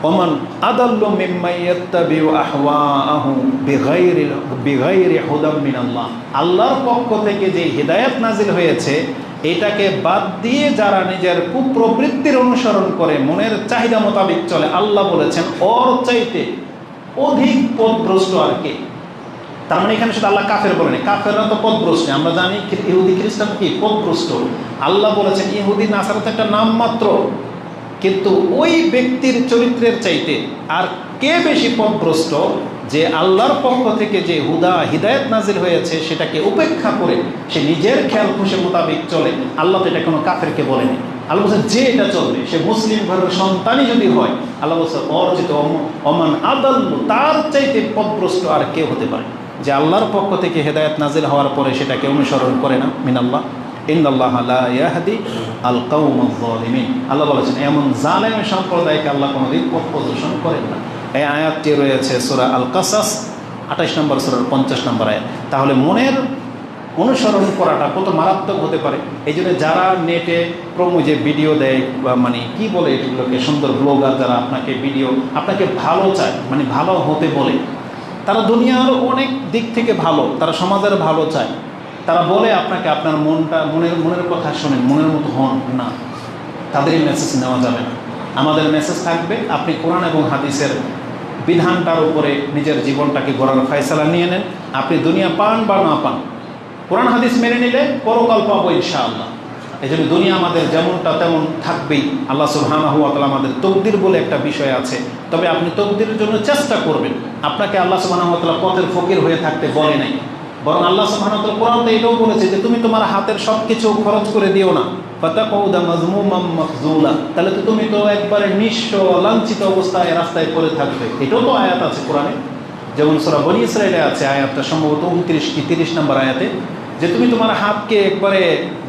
Oman আদাল্লু মিম্মান ইয়াত্তাবিউ আহওয়াআহু বিগাইরি হুদাম মিনাল্লাহ। আল্লাহর পক্ষ থেকে যে হিদায়াত নাজিল হয়েছে এটাকে বাদ দিয়ে যারা নিজের কুপ্রবৃত্তির অনুসরণ করে মনের চাহিদা মোতাবেক চলে, আল্লাহ বলেছেন ওর চাইতে অধিক পথভ্রষ্ট আর কে। তার মানে এখানে শুধু আল্লাহ কাফের বলেনি, কাফেররা তো পথভ্রষ্ট, আমরা জানি ইহুদি খ্রিস্টান কি পথভ্রষ্ট। আল্লাহ বলেছেন ইহুদি নাসারা তো একটা নাম মাত্র, কিন্তু ওই ব্যক্তির চরিত্রের চাইতে আর কে বেশি পথভ্রষ্ট, যে আল্লাহর পক্ষ থেকে যে হিদায়াত নাজিল হয়েছে সেটাকে উপেক্ষা করে সে নিজের খেয়াল খুশি মোতাবেক চলে। আল্লাহ তো এটা কোনো কাফেরকে বলেনি। আল্লাহ বলছেন যে এটা চলবে সে মুসলিম ঘরের সন্তানই যদি হয়, আল্লাহ বলছেন অর্জিত অমান আদাল্লু, তার চাইতে পথভ্রষ্ট আর কেউ হতে পারে, যে আল্লাহর পক্ষ থেকে হেদায়েত নাজিল হওয়ার পরে সেটাকে অনুসরণ করে না। মিনাল্লাহ ইন্নাল্লাহা লা ইয়াহদি আল কওমাজ যালিমিন। আল্লাহ বলেছেন এমন জালেম সম্প্রদায়কে আল্লাহ কোনোদিন পথ প্রদর্শন করেন না। এই আয়াতটি রয়েছে সূরা আল কাসাস 28 নম্বর সূরার 50 নম্বর আয়াত। তাহলে মনের অনুসরণ করাটা কত মারাত্মক হতে পারে। এই জন্য যারা নেটে যে ভিডিও দেয় বা মানে কি বলে এগুলোকে, সুন্দর ব্লগার যারা আপনাকে ভিডিও আপনাকে ভালো চায়, মানে ভালো হতে বলে, তারা দুনিয়ার অনেক দিক থেকে ভালো, তারা সমাজের ভালো চায়, তারা বলে আপনাকে আপনার মনের কথা শোনেন, মনের মতো হন না, তাদের মেসেজ নেওয়া যাবে না। আমাদের মেসেজ থাকবে আপনি কোরআন এবং হাদিসের বিধানটার উপরে নিজের জীবনটাকে গড়ার ফয়সালা নিয়ে নেন। আপনি দুনিয়া পান বা না পান, কোরআন হাদিস মেনে নিলে পরকাল পাবো ইনশাআল্লাহ। এই জন্য দুনিয়া আমাদের যেমনটা তেমন থাকবেই। আল্লাহ সুবহানাহু ওয়া তাআলা আমাদের তকদির বলে একটা বিষয় আছে, তবে আপনি তকদিরের জন্য চেষ্টা করবেন। আপনাকে আল্লাহ সুবহানাহু ওয়া তাআলা পথের ফকির হয়ে থাকতে বলে নাই, বরং আল্লাহ সুবহানাহু ওয়া তাআলা কোরআনে এটাও বলেছে যে তুমি তোমার হাতের সব কিছু খরচ করে দিও না, ফাতাকুদা মাজমুমান মাখজুলা, তাহলে তো তুমি তো একবারে নিঃস্ব লাঞ্ছিত অবস্থায় রাস্তায় পড়ে থাকবে। এটাও তো আয়াত আছে কোরআনে, যেমন সূরা বনী ইসরাঈলে আছে আয়াতটা সম্ভবত 29 কি 30 নম্বর আয়াতে, যে তুমি তোমার হাতকে একবারে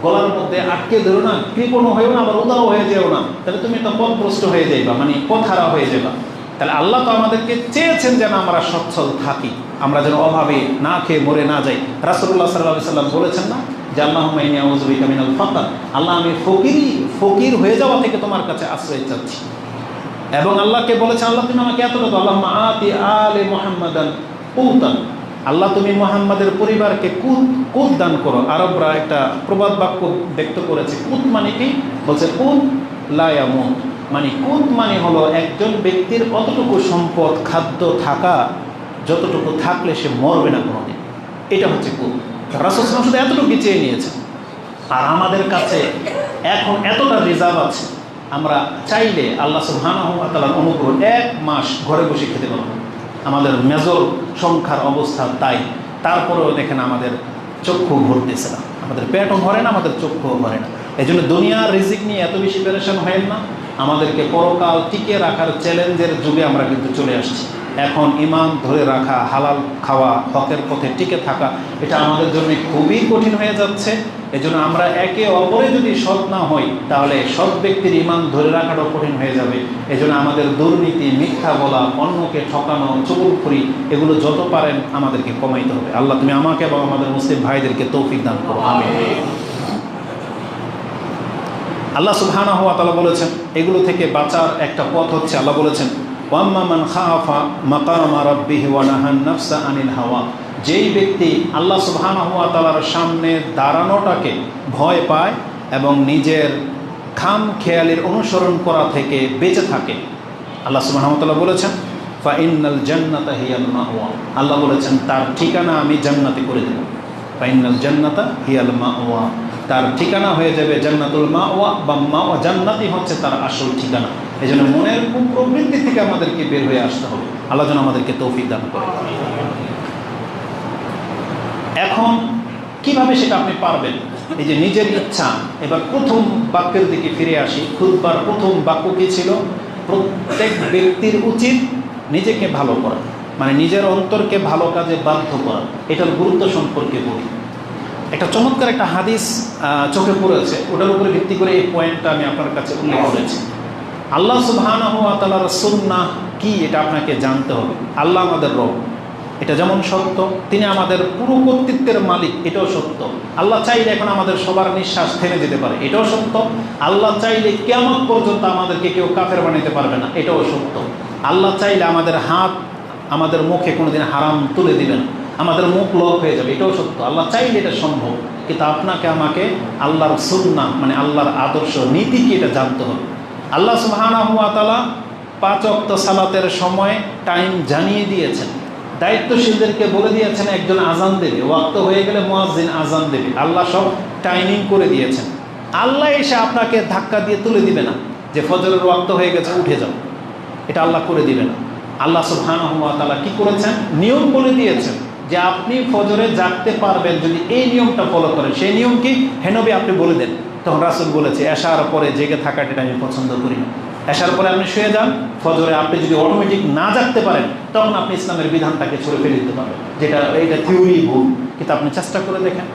গলার মধ্যে আটকে ধরো না, কৃপণ হয়েও না, আবার উদাও হয়ে যেও না, তাহলে তুমি তো পথভ্রষ্ট হয়ে যাইবা, মানে পথহারা হয়ে যাবা। তাহলে আল্লাহ তো আমাদেরকে চেয়েছেন যেন আমরা সচ্ছল থাকি, আমরা যেন অভাবে না খেয়ে মরে না যাই। রাসূলুল্লাহ সাল্লাল্লাহু আলাইহি সাল্লাম বলেছেন না যে আল্লাহুম্মা ইন্নী আউযু বিকা মিনাল ফাকর, আল্লাহ আমি ফকির হয়ে যাওয়া থেকে তোমার কাছে আশ্রয় চাচ্ছি। এবং আল্লাহকে বলেছেন আল্লাহ তুমি আমাকে এতটা দাও, আল্লাহুম্মা আতি আলে মুহাম্মাদান কুতান, আল্লাহ তুমি মুহাম্মাদের পরিবারকে কুত দান করো। আরবরা একটা প্রবাদ বাক্য ব্যক্ত করেছে, কুত মানে কি, বলছে কুত লা ইয়ামুত, মানে কুত মানে হলো একজন ব্যক্তির অতটুকু সম্পদ খাদ্য থাকা, যতটুকু থাকলে সে মরবে না কোনোদিন, এটা হচ্ছে কুত। রাসূল সাল্লাল্লাহু আলাইহি ওয়াসাল্লাম শুধু এতটুকু চেয়ে নিয়েছেন। আর আমাদের কাছে এখন এতটা রিজার্ভ আছে, আমরা চাইলে আল্লাহ সুবহানাহু ওয়া তাআলার অনুগ্রহ 1 মাস ঘরে বসে খেতে পারবো। আমাদের মেজর সংখ্যার অবস্থা তাই, তারপরেও দেখেন আমাদের চক্ষু ভরতেছে না, আমাদের পেটও ভরে না, আমাদের চক্ষুও ভরে না। এই জন্য দুনিয়ার রিজিক নিয়ে এত বেশি পেরেশান হয় না, আমাদেরকে পরকাল টিকে রাখার চ্যালেঞ্জের যুগে আমরা কিন্তু চলে আসছি। এখন ঈমান ধরে রাখা, হালাল খাওয়া, হকের পথে টিকে থাকা, এটা আমাদের জন্য খুবই কঠিন হয়ে যাচ্ছে। এজন্য আমরা একে অপরে যদি সৎ না হই, তাহলে সৎ ব্যক্তির ঈমান ধরে রাখাটাও কঠিন হয়ে যাবে। এজন্য আমাদের দুর্নীতি, মিথ্যা বলা, অন্যকে ঠকানো, চুগলখড়ি, এগুলো যত পারেন আমাদেরকে কমাইতে হবে। আল্লাহ তুমি আমাকে এবং আমাদের মুসলিম ভাইদেরকে তৌফিক দান করো, আমিন। আল্লাহ সুবহানাহু ওয়া তাআলা বলেছেন এগুলো থেকে বাঁচার একটা পথ হচ্ছে, আল্লাহ বলেছেন ওয়াম্মা মান খাফা মাকামা রাব্বিহি ওয়া নাহান নাফসা আনিল হাওয়া, যেই ব্যক্তি আল্লাহ সুবহানাহু ওয়া তাআলার সামনে দাঁড়ানোটাকে ভয় পায় এবং নিজের খাম খেয়ালের অনুসরণ করা থেকে বেঁচে থাকে, আল্লাহ সুবহানাহু ওয়া তাআলা বলেছেন ফা ইন্নাল জান্নাতা হিয়াল মাওয়া, আল্লাহ বলেছেন তার ঠিকানা আমি জান্নাতে করে দেব। ফা ইন্নাল জান্নাতা হিয়াল মাওয়া, তার ঠিকানা হয়ে যাবে জান্নাতুল মাওয়া, বা মাওয়া জান্নাতই হচ্ছে তার আসল ঠিকানা। এই জন্য মনের কুপ্রবৃত্তি থেকে আমাদেরকে বের হয়ে আসতে হবে। আল্লাহ যেন আমাদেরকে তৌফিক দান করে। এখন কিভাবে সেটা আপনি পারবেন? এই যে নিজের ইচ্ছা। এবার প্রথম বাক্যের দিকে ফিরে আসি। খুতবার প্রথম বাক্য কি ছিল? প্রত্যেক ব্যক্তির উচিত নিজেকে ভালো করা, মানে নিজের অন্তরকে ভালো কাজে বাধ্য করা। এটার গুরুত্ব সম্পর্কে বলি। একটা চমৎকার একটা হাদিস চোখে পড়েছে, ওটার উপরে ভিত্তি করে এই পয়েন্টটা আমি আপনার কাছে উল্লেখ করেছি। আল্লাহ সুবহানাহু ওয়া তাআলার সুন্নাহ কি এটা আপনাকে জানতে হবে। আল্লাহ আমাদের রব, এটা যেমন সত্য, তিনি আমাদের পুরো কর্তৃত্বের মালিক, এটাও সত্য। আল্লাহ চাইলে এখন আমাদের সবার নিঃশ্বাস থেমে যেতে পারে, এটাও সত্য। আল্লাহ চাইলে কিয়ামত পর্যন্ত আমাদেরকে কেউ কাফের বানাতে পারবে না, এটাও সত্য। আল্লাহ চাইলে আমাদের হাত আমাদের মুখে কোনোদিন হারাম তুলে দিবেন, আমাদের মুখ লক হয়ে যাবে, এটাও সত্য। আল্লাহ চাইলে এটা সম্ভব, কিন্তু আপনাকে আমাকে আল্লাহর সুন্নাহ মানে আল্লাহর আদর্শ নীতি কি এটা জানতে হবে। আল্লাহ সুবহানাহু ওয়া তাআলা 5 ওয়াক্ত সালাতের সময় টাইম জানিয়ে দিয়েছেন, দায়িত্বশীলদেরকে বলে দিয়েছেন একজন আজান দেবে, ওয়াক্ত হয়ে গেলে মুয়াজ্জিন আজান দেবে, আল্লাহ সব টাইমিং করে দিয়েছেন। আল্লাহ এসে আপনাকে ধাক্কা দিয়ে তুলে দিবে না যে ফজরের ওয়াক্ত হয়ে গেছে উঠে যাও, এটা আল্লাহ করে দিবে না। আল্লাহ সুবহানাহু ওয়া তাআলা কি করেছেন, নিয়ম বলে দিয়েছেন যে আপনি ফজরে জাগতে পারবেন যদি এই নিয়মটা ফলো করেন। সেই নিয়ম কি? হে নবী আপনি বলে দেন। তখন রাসূল বলেছে এশার পরে জেগে থাকাটা আমি পছন্দ করি না। এশার পরে আপনি শুয়ে যান, ফজরে আপনি যদি অটোমেটিক না জাগতে পারেন তখন আপনি ইসলামের বিধানটাকে ছুঁড়ে ফেলে দিতে পারবেন, যেটা এটা থিওরি ভুল, কিন্তু আপনি চেষ্টা করে দেখেন।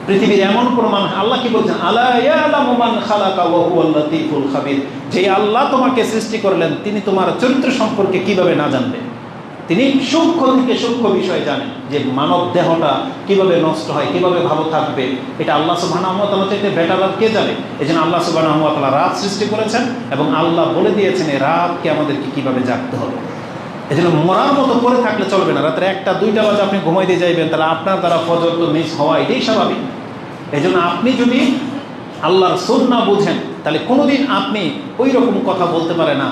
পৃথিবীর এমন কোনো মানুষ, আল্লাহ কি বলছেন, আলা ইয়ালামু মান খালাকা ওয়া হুয়াল লাতীফুল খাবীর, যে আল্লাহ তোমাকে সৃষ্টি করলেন তিনি তোমার চরিত্র সম্পর্কে কিভাবে না জানবেন। তিনি সূক্ষ্ম থেকে সূক্ষ্ম বিষয় জানেন, যে মানব দেহটা কিভাবে নষ্ট হয়, কিভাবে ভালো থাকবে, এটা আল্লাহ সুবহানাহু ওয়া তাআলা থেকে বেটার আর কে জানে। এই জন্য আল্লাহ সুবহানাহু ওয়া তাআলা রাত সৃষ্টি করেছেন এবং আল্লাহ বলে দিয়েছেন এই রাতকে আমাদেরকে কিভাবে জাগতে হবে। এই জন্য মরার মতো পড়ে থাকলে চলবে না। রাত্রে 1টা 2টা বাজে আপনি ঘুমাইতে যাইবেন, তাহলে আপনার দ্বারা ফজর তো মিস হওয়া এটাই স্বাভাবিক। এই জন্য আপনি যদি আল্লাহর সুন্নাহ বুঝেন তাহলে কোনোদিন আপনি ওই রকম কথা বলতে পারে না